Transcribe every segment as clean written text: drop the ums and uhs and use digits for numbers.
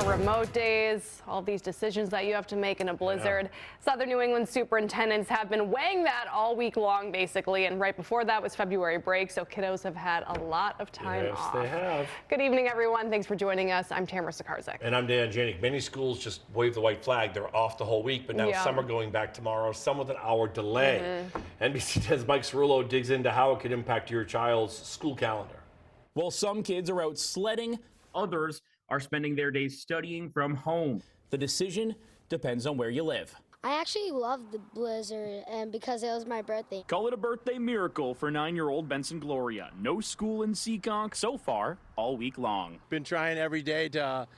more remote days, all these decisions that you have to make in a blizzard. Southern New England superintendents have been weighing that all week long, basically, and right before that was February break, so kiddos have had a lot of time off. Yes, they have. Good evening, everyone. Thanks for joining us. I'm Tamara Sakarzek. And I'm Dan Janik. Many schools just waved the white flag. They're off the whole week, but now some are going back tomorrow, some with an hour delay. NBC 10's Mike Cerullo digs into how it could impact your child's school calendar. Well, some kids are out sledding, others are spending their days studying from home. The decision depends on where you live. I actually love the blizzard, and because it was my birthday. Call it a birthday miracle for 9-year-old Benson Gloria. No school in Seekonk so far all week long. Been trying every day to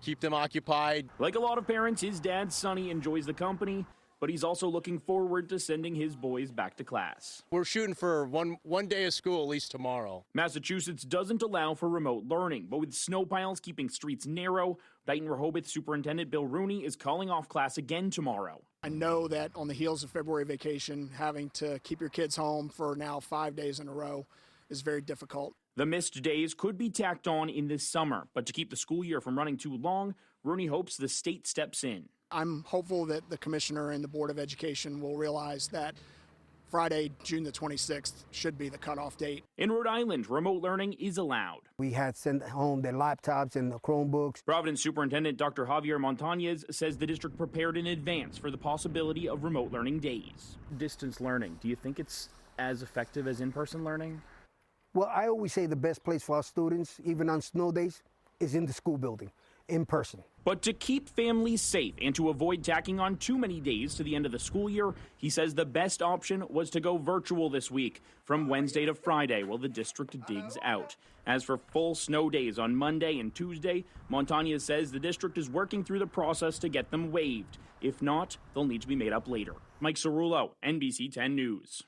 keep them occupied. Like a lot of parents, his dad, Sonny, enjoys the company, but he's also looking forward to sending his boys back to class. We're shooting for one day of school at least tomorrow. Massachusetts doesn't allow for remote learning, but with snow piles keeping streets narrow, Dayton Rehoboth Superintendent Bill Rooney is calling off class again tomorrow. I know that on the heels of February vacation, having to keep your kids home for now 5 days in a row is very difficult. The missed days could be tacked on in this summer, but to keep the school year from running too long, Rooney hopes the state steps in. I'm hopeful that the commissioner and the Board of Education will realize that Friday, June the 26th, should be the cutoff date. In Rhode Island, remote learning is allowed. We had sent home their laptops and the Chromebooks. Providence Superintendent Dr. Javier Montañez says the district prepared in advance for the possibility of remote learning days. Distance learning, do you think it's as effective as in-person learning? Well, I always say the best place for our students, even on snow days, is in the school building, in person. But to keep families safe and to avoid tacking on too many days to the end of the school year, he says the best option was to go virtual this week from Wednesday to Friday while the district digs out. As for full snow days on Monday and Tuesday, Montañez says the district is working through the process to get them waived. If not, they'll need to be made up later. Mike Cerullo, NBC 10 News.